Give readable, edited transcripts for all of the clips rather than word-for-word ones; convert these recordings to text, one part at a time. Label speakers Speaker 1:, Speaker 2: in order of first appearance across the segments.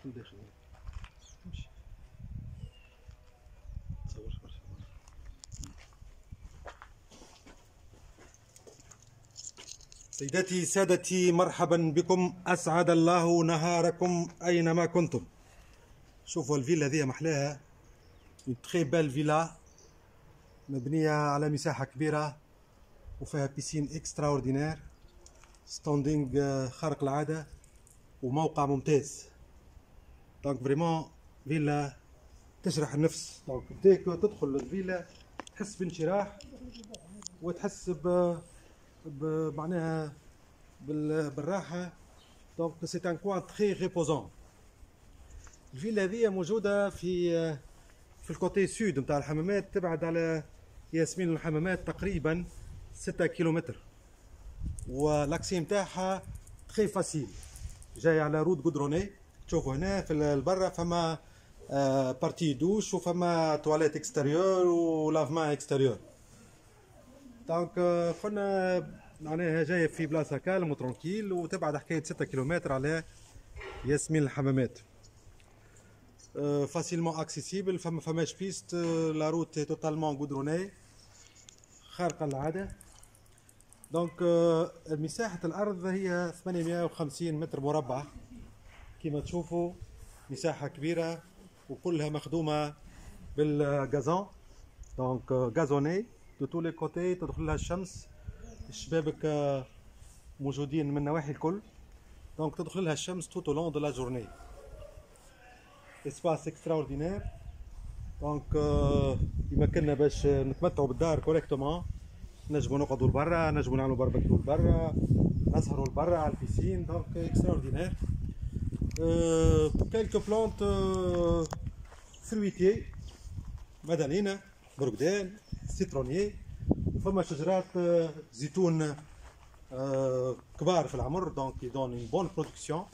Speaker 1: ندخل داخل نمشي تصورش برشا. سيداتي سادتي مرحبا بكم، اسعد الله نهاركم اينما كنتم. شوفوا الفيلا هذه محلاها، تري بال فيلا مبنيه على مساحه كبيره وفيها بيسين اكسترا اوردينير، ستاندينغ خارق العاده وموقع ممتاز. دونك فريمون فيلا تشرح النفس. دونك بديك تدخل الفيلا تحس بانشراح وتحس معناها بالراحه. دونك سي ان كوان تري ريبوزون. الفيلا هذه موجوده في الكوتي سود نتاع الحمامات، تبعد على ياسمين الحمامات تقريبا 6 كيلومتر، والاكسي نتاعها تري فاسيل، جاي على رود غودروني. تشوفوا هنا في البرا فما بارتي دوش وفما تواليت اكستيريور ولافمان اكستيريور. دونك قلنا معناها جايه في بلاصه كالم وترونكيل، وتبعد حكايه 6 كيلومتر على ياسمين الحمامات. فاسيلمون اكسيسيبل، فماش بيست، لا روت توتالمون غودروني خارقه العاده. دونك مساحه الارض هي 850 متر مربع كما تشوفوا، مساحه كبيره وكلها مخدومه بالغازون. دونك غازوني دو تو لي كوتي، تدخل لها الشمس، الشبابك موجودين من النواحي الكل. دونك تدخل لها الشمس توت لون دو لا جورني. اسباس اكسترا اوردينير. دونك يمكننا باش نتمتعوا بالدار كوريكتومون، نجموا نقعدوا لبرا، نجموا نعملوا باربيكيو لبرا، نسهروا لبرا على البيسين. دونك اكسترا اوردينير. كالكو بلونت فرويتي، مدنينه، برقدان، سيترونيي، وفما شجرات زيتون كبار في العمر. دونك يدون اون بون برودكسيون.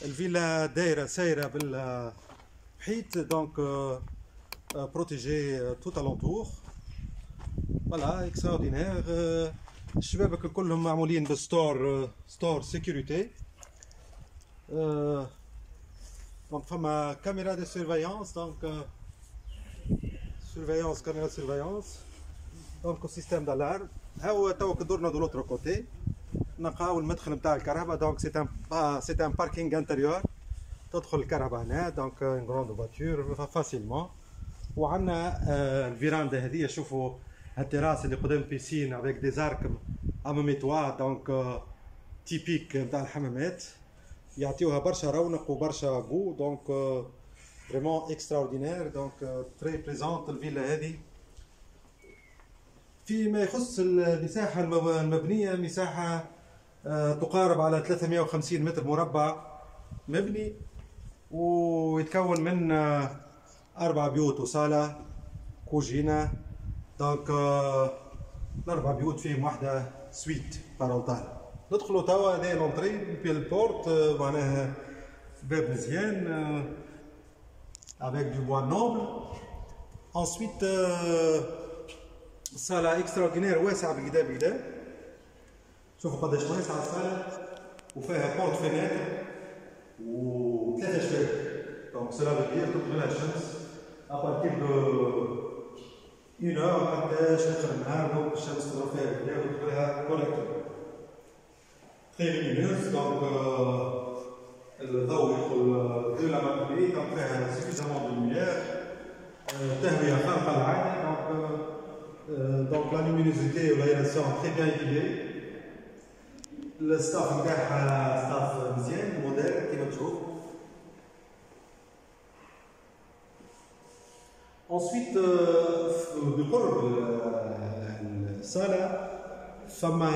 Speaker 1: الفيلا دايره سايره بالحيط، دونك بروتيجي توت الونتور. فوالا اكسترا اوردينير. الشبابك كلهم معمولين بستور سيكوريتي. دونك فما كاميرا دو سيرفايونس، دونك سيرفايونس، كاميرا سيرفايونس. دونك سيستيم دالارم. هاو توك دورنا دو لوتر كوتي، نلقاو المدخل نتاع الكهرباء. دونك سي ان باركينغ انتيريور، تدخل الكهرباء هنا. دونك اون غروند فواتور فاسيلمون. وعندنا الفيراندا هذه، شوفوا التراس اللي قدام بيسين افيك دي زارك اماميتوا. دونك تيبيك نتاع الحمامات، يعطيوها برشا رونق وبرشا غو. دونك فريمون اكسترا اوردينير. دونك تري بريزونت الفيلا هذه. فيما يخص المساحه المبنيه، مساحه تقارب على 350 متر مربع مبني، ويتكون من 4 بيوت وصاله كوجينه. دونك الاربع بيوت فيهم واحده سويت بارونتال. ندخلوا توا، هذا لونطري بي البورت، معناها باب مزيان افيك دو بوا نوبل. انسويت صاله اكسترا اوردينير واسعه بالكدا. شوفوا قداش واسعه الصاله، وفيها بورت فيناتر وثلاثه شبابيك. دونك سلا فيدير تدخل لها الشمس ابارتير دو 1 اور حتى اخر النهار. دونك الشمس تضرب فيها بالكدا وتدخل لها كوريكتور. تري لومينوز. دونك الضوء يدخل دو لا ماتوري. دونك فيها سيفيزامون دو لوميير، تهويه خارقه العاده. دونك لا لومينوزيتي والايراسيون تري بيان ايكيلي. الستاف نتاعها ستاف مزيان موديل كيما تشوف. انسويت بقرب الصاله فما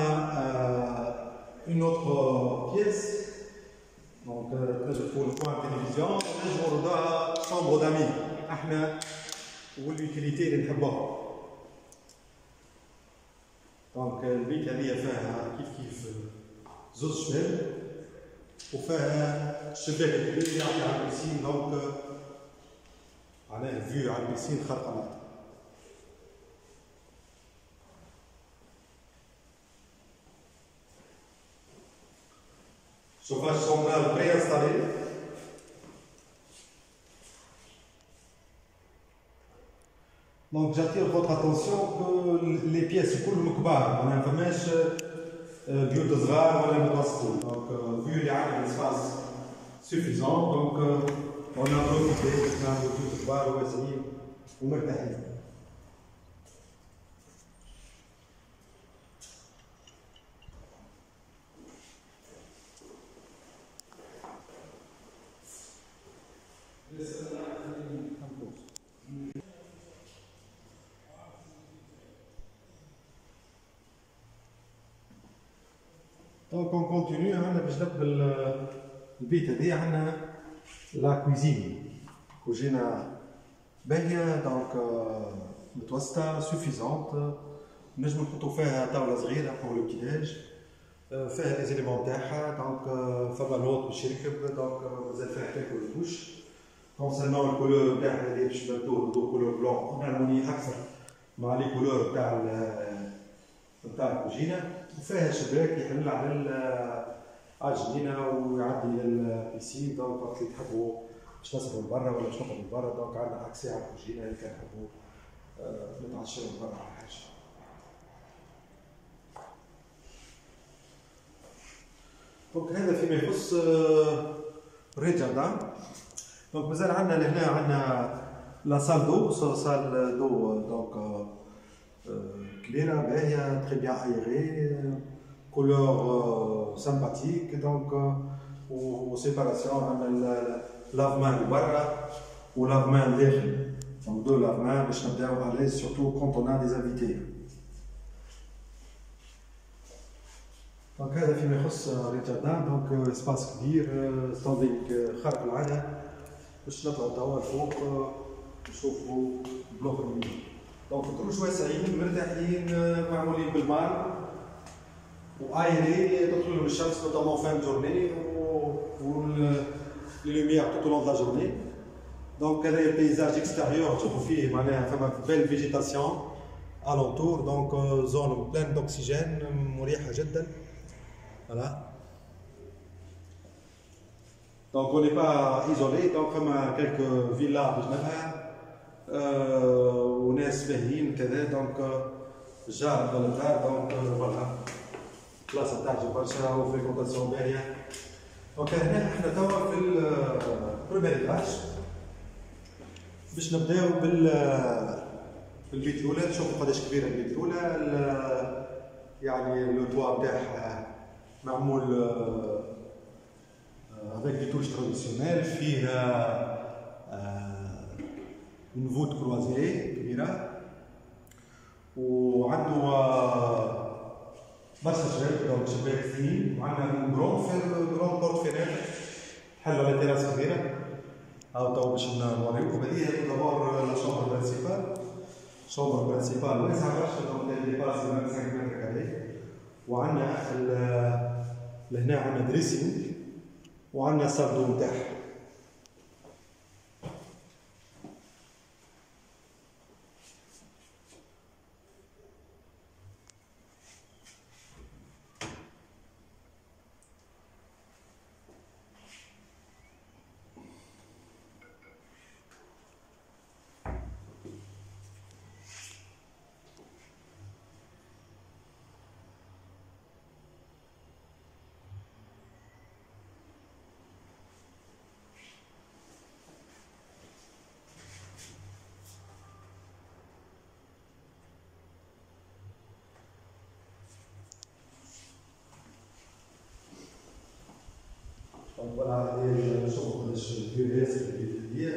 Speaker 1: اون اوتر بيس. دونك تنجم تكون بوان تلفزيون، نجمو نردوها شامبر دامي احنا واليوتيليتي اللي نحبوها. دونك البيت هذه فيها كيف زوج شباب، وفيها شباك كبير يعطي على البيسين. دونك معناها فيو على البيسين خارقه العاده. شوفاج سونترال بري انستالي. Donc j'attire votre attention que les pièces كلهم كبار ما فماش بيوت صغار ولا متوسطين. Donc vu اللي عندنا espace suffisant donc on a profité باش نعملوا بيوت كبار واسعين ومرتاحين. Donc on continue, عندنا باش نبدا البيت هذه عندنا لا كوزين كوجينه باهيه دونك متوسطه سوفيزونت نجم نحطوا فيها طاوله صغيره بور لو كيداج فيها لي زيليمون تاعها دونك فما نوط باش يركب دونك مازال فيها كالكو دوش كونسيرنون الكولور تاعها اللي باش نبدلوه دو كولور بلون نعملوني اكثر مع لي كولور تاع الكوجينه وفيها شباك يحل على الجنينه ويعدي للبيسين دونك وقت اللي تحبوا باش تصبروا من برا ولا باش تخرجوا من برا دونك عندنا اكسي على الكوجينه اللي كان نحبوا نتعشوا من برا على حاجه. دونك هذا فيما يخص ريجاردان. دونك مازال عندنا لهنا عندنا لا سال دو سال دو دونك كبيرة باهية تري بيان ايغي كولور سامباتيك دونك و سيباراسيون عندنا لافمان لبرا و لافمان داخل دونك دو لافمان باش نبداو اليز سورتو كونت اون ا دي انفيتي. دونك هذا فيما يخص ريجاردان دونك اسباس كبير ستاندينغ خارق العادة باش نطلعو توا الفوق نشوفو بلوك اليمين. دونك دروج واسعين مرتاحين معمولين بالمار وايري تدخل لهم الشمس نوطامون فان جورني و لي لوميير توت لون لا جورني. دونك هذا البيزاج اكستيريور تشوفوا فيه معناها فما بيل فيجيتاسيون الونتور دونك زون بلان دوكسيجين مريحه جدا. فوالا دونك اون ني با ايزولي دونك فما كالكو فيلا بجنبها وناس باهيين كذا دونك جار على الدار دونك فوالا بلاصه تعجب برشا وفريكونتاسيون باهيه. دونك هنا احنا توا في البروميير ايتاج باش نبداو بالبيت الاولى نشوفوا قداش كبيره البيت الاولى يعني لو توا تاعها معمول افيك دي توش تراديسيونيل فيها une voûte croisée كبيرة وعنده برشا شباك شباك اثنين وعندنا جرون بورت فينيتر تحل على تيراس كبيرة هاو تو باش نوريوكم. هذه دابور لا شومبر برانسيبال شومبر برانسيبال واسعة برشا دونك ديباسي 25 متر كاري وعندنا لهنا عندنا دريسينغ وعندنا سال دو تاعها. فوالا هذه نشوفوا قداش كبير ياسر البيت هذيا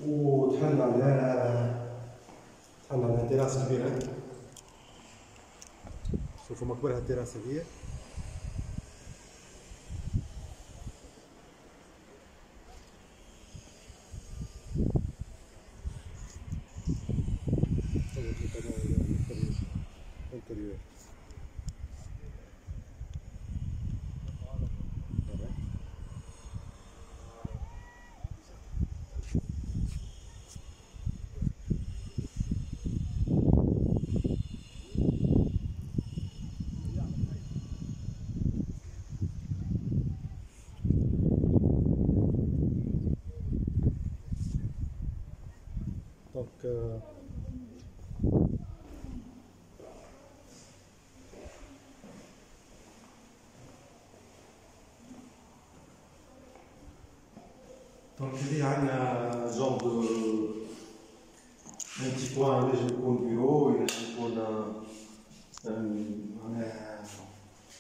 Speaker 1: وتحل على تيراس كبيرة. شوفوا مكبرها التيراس هذيا دونك دونك هذه عندنا جون دو ان بتي بوان ينجم يكون بيرو، ينجم يكون معناها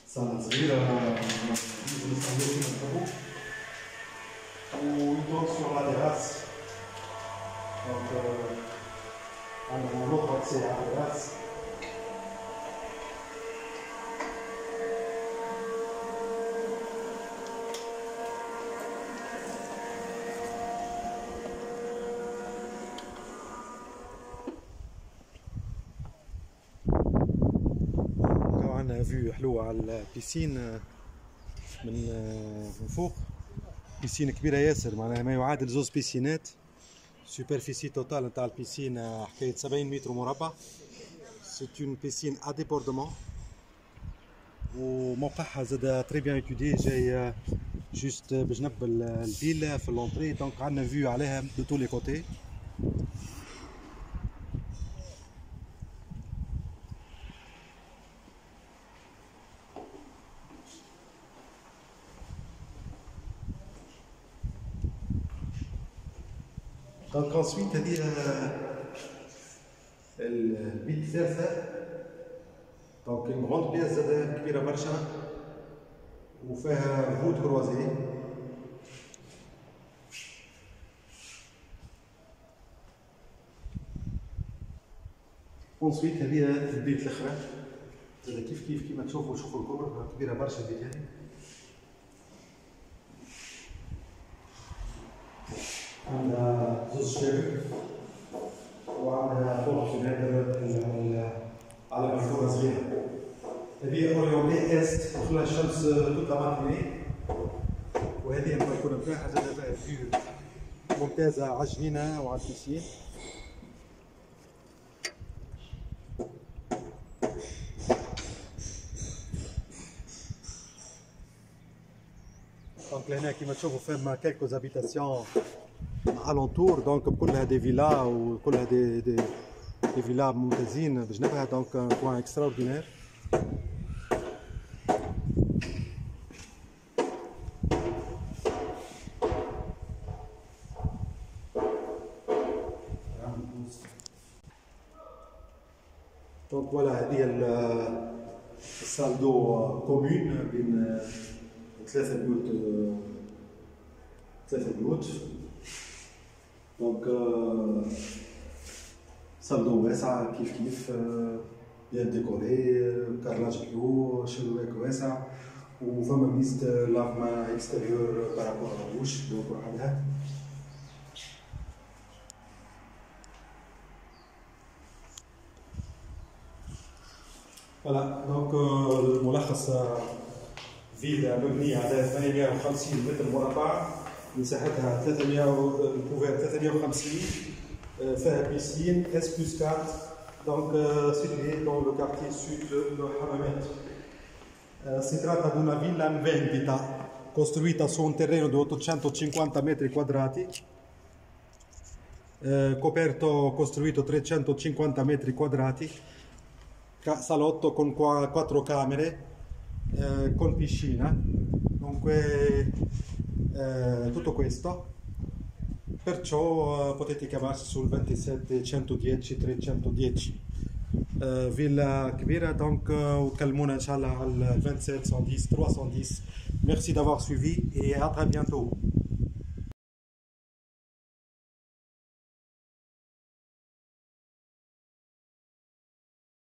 Speaker 1: صالة صغيرة نستعملو فيها نحبو، و يدور سور لا تيراس. دونك عندنا لوطر اكسي على التيراس. عندنا فيو حلوة على البيسين من فوق. بيسين كبيرة ياسر، معناها ما يعادل زوز بيسينات. سوبرفيسي توتال نتاع البيسين حكاية 70 متر مربع. سيت اون بيسين ا ديبوردمون، وموقعها زاد تري بيان ايتودي، جاي جوست بجنب الفيل في لونطري. دونك عندنا فيو عليها دو تو لي كوتي. دونك انسويت هذه البيت ثالثة. دونك اون غروند بياس زاد كبيرة برشا وفيها فوت كروازي. انسويت هذه البيت الاخرى زاد كيف كيما تشوفوا. شوفوا الكبر كبيرة برشا البيت هذه. عندها زوج شبابيك وعندها فوق فيناتر على بلكونة صغيرة. هذه اورينتي است دخلها الشمس توت لا ماتيني. وهذه البلكونة نتاعها زاد فيها فيو ممتازة على الجنينة وعلى البيسين. دونك لهنا كيما تشوفوا فما كالكوز هابيتاسيون الونتور. دونك كلها دي فيلا وكلها دي فيلا ممتازين بجنبها. دونك كوان اكسترا اوردينير. دونك فوالا هذه السال دو كومون بين ثلاثة بيوت. دونك سال دو واسعة كيف بيان ديكوري، كارلاج بيو، شباك واسع، وفما ميزة لافما اكستيريور بارابور على الوش دونك وحدها. فوالا دونك الملخص فيلا مبنية على 850 متر مربع، مساحتها 350. فيها بيسين S+4. دونك située dans le quartier sud de Hammamet. Si tratta di una villa in vendita costruita su un terreno di 850 metri quadrati, coperto costruito 350 metri quadrati, salotto con 4 camere, con piscina. Dunque tutto questo. Perciò potete chiamarsi sul 27 110 310. فيلا كبيرة. دونك وكلمونا إن شاء الله على 27 110 310. Merci d'avoir suivi et à très bientôt.